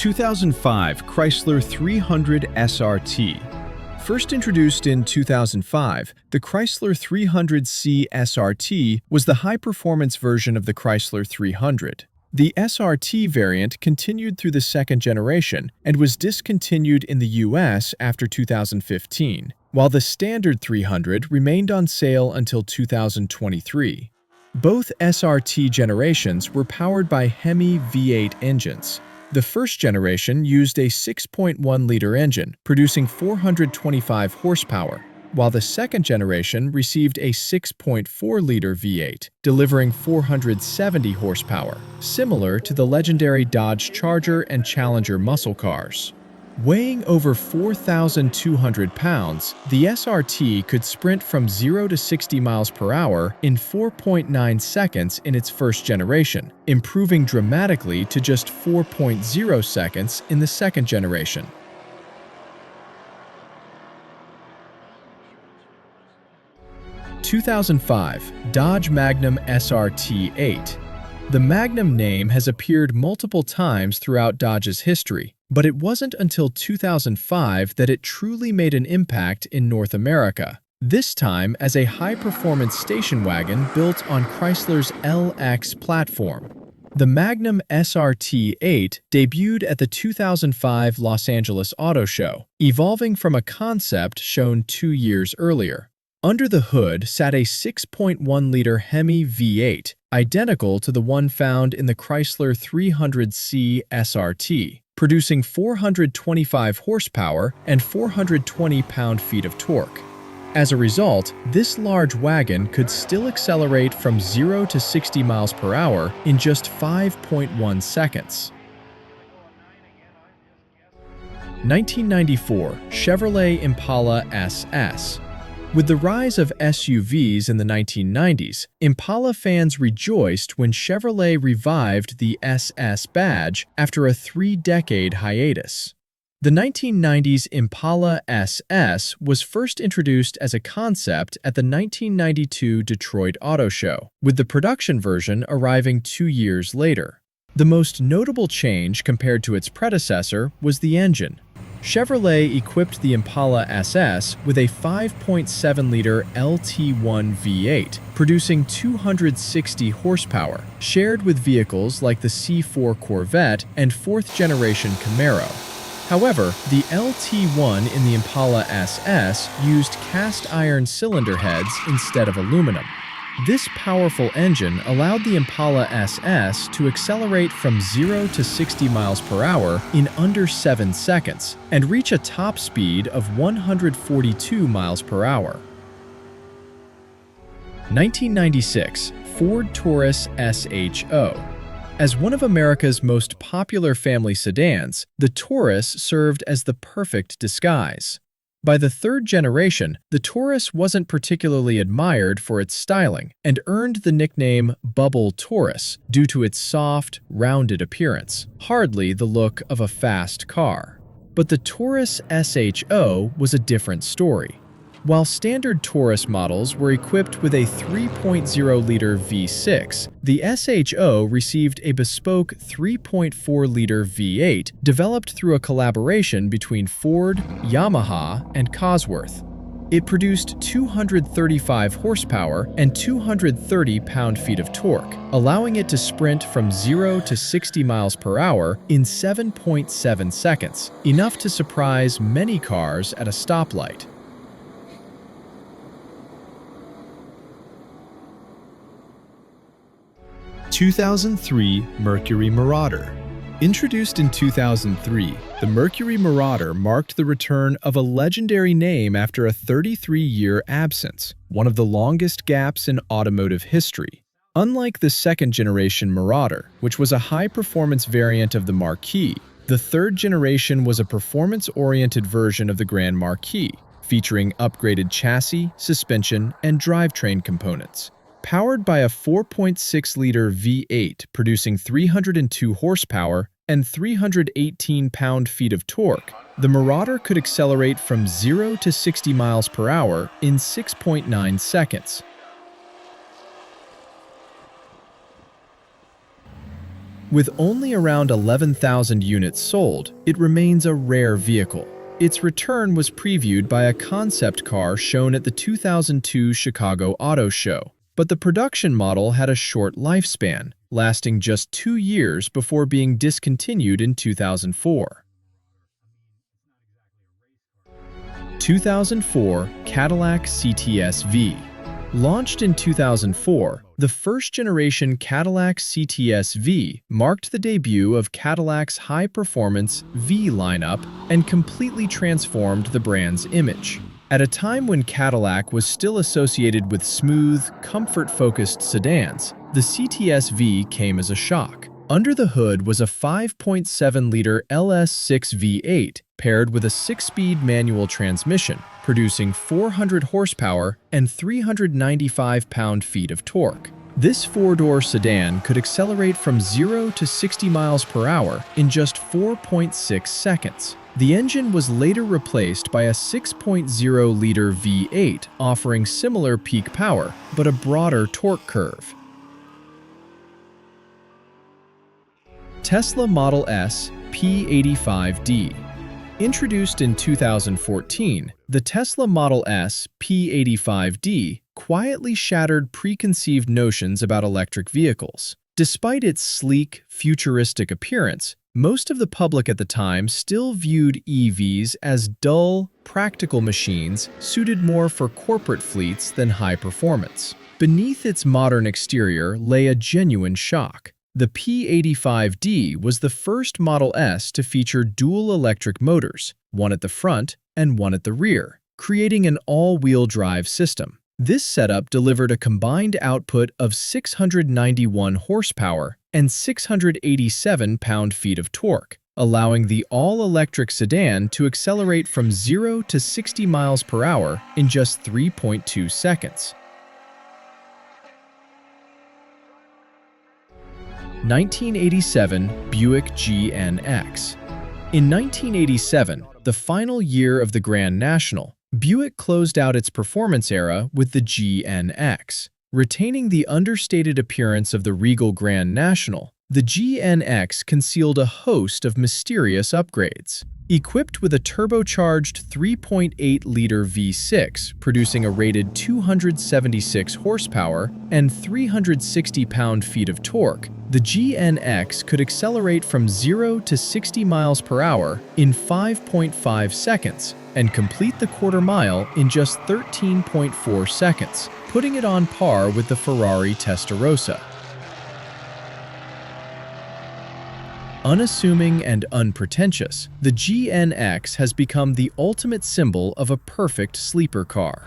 2005 Chrysler 300 SRT. First introduced in 2005, the Chrysler 300C SRT was the high-performance version of the Chrysler 300. The SRT variant continued through the second generation and was discontinued in the US after 2015, while the standard 300 remained on sale until 2023. Both SRT generations were powered by Hemi V8 engines. The first generation used a 6.1-liter engine, producing 425 horsepower, while the second generation received a 6.4-liter V8, delivering 470 horsepower, similar to the legendary Dodge Charger and Challenger muscle cars. Weighing over 4,200 pounds, the SRT could sprint from 0 to 60 miles per hour in 4.9 seconds in its first generation, improving dramatically to just 4.0 seconds in the second generation. '" 2005 Dodge Magnum SRT-8. The Magnum name has appeared multiple times throughout Dodge's history, but it wasn't until 2005 that it truly made an impact in North America, this time as a high-performance station wagon built on Chrysler's LX platform. The Magnum SRT-8 debuted at the 2005 Los Angeles Auto Show, evolving from a concept shown 2 years earlier. Under the hood sat a 6.1-liter Hemi V8, identical to the one found in the Chrysler 300C SRT, producing 425 horsepower and 420 pound-feet of torque. As a result, this large wagon could still accelerate from 0 to 60 miles per hour in just 5.1 seconds. 1994 Chevrolet Impala SS. With the rise of SUVs in the 1990s, Impala fans rejoiced when Chevrolet revived the SS badge after a 3-decade hiatus. The 1990s Impala SS was first introduced as a concept at the 1992 Detroit Auto Show, with the production version arriving 2 years later. The most notable change compared to its predecessor was the engine. Chevrolet equipped the Impala SS with a 5.7-liter LT1 V8, producing 260 horsepower, shared with vehicles like the C4 Corvette and 4th-generation Camaro. However, the LT1 in the Impala SS used cast-iron cylinder heads instead of aluminum. This powerful engine allowed the Impala SS to accelerate from 0 to 60 miles per hour in under 7 seconds and reach a top speed of 142 miles per hour. 1996 Ford Taurus SHO. As one of America's most popular family sedans, the Taurus served as the perfect disguise. By the third generation, the Taurus wasn't particularly admired for its styling and earned the nickname Bubble Taurus due to its soft, rounded appearance, hardly the look of a fast car. But the Taurus SHO was a different story. While standard Taurus models were equipped with a 3.0-liter V6, the SHO received a bespoke 3.4-liter V8 developed through a collaboration between Ford, Yamaha, and Cosworth. It produced 235 horsepower and 230 pound-feet of torque, allowing it to sprint from 0 to 60 miles per hour in 7.7 seconds, enough to surprise many cars at a stoplight. 2003 Mercury Marauder. Introduced in 2003, the Mercury Marauder marked the return of a legendary name after a 33-year absence, one of the longest gaps in automotive history. Unlike the second-generation Marauder, which was a high-performance variant of the Marquis, the third generation was a performance-oriented version of the Grand Marquis, featuring upgraded chassis, suspension, and drivetrain components. Powered by a 4.6-liter V8 producing 302 horsepower and 318 pound-feet of torque, the Marauder could accelerate from 0 to 60 miles per hour in 6.9 seconds. With only around 11,000 units sold, it remains a rare vehicle. Its return was previewed by a concept car shown at the 2002 Chicago Auto Show, but the production model had a short lifespan, lasting just 2 years before being discontinued in 2004. 2004 Cadillac CTS-V. Launched in 2004, the first-generation Cadillac CTS-V marked the debut of Cadillac's high-performance V lineup and completely transformed the brand's image. At a time when Cadillac was still associated with smooth, comfort-focused sedans, the CTS-V came as a shock. Under the hood was a 5.7-liter LS6 V8 paired with a 6-speed manual transmission, producing 400 horsepower and 395 pound-feet of torque. This four-door sedan could accelerate from 0 to 60 miles per hour in just 4.6 seconds. The engine was later replaced by a 6.0-liter V8, offering similar peak power, but a broader torque curve. Tesla Model S P85D. Introduced in 2014, the Tesla Model S P85D quietly shattered preconceived notions about electric vehicles. Despite its sleek, futuristic appearance, most of the public at the time still viewed EVs as dull, practical machines suited more for corporate fleets than high performance. Beneath its modern exterior lay a genuine shock. The P85D was the first Model S to feature dual electric motors, one at the front and one at the rear, creating an all-wheel drive system. This setup delivered a combined output of 691 horsepower and 687 pound-feet of torque, allowing the all-electric sedan to accelerate from 0 to 60 miles per hour in just 3.2 seconds. 1987 Buick GNX. In 1987, the final year of the Grand National, Buick closed out its performance era with the GNX. Retaining the understated appearance of the Regal Grand National, the GNX concealed a host of mysterious upgrades. Equipped with a turbocharged 3.8-liter V6 producing a rated 276 horsepower and 360 pound-feet of torque, the GNX could accelerate from 0 to 60 miles per hour in 5.5 seconds and complete the quarter mile in just 13.4 seconds, putting it on par with the Ferrari Testarossa. Unassuming and unpretentious, the GNX has become the ultimate symbol of a perfect sleeper car.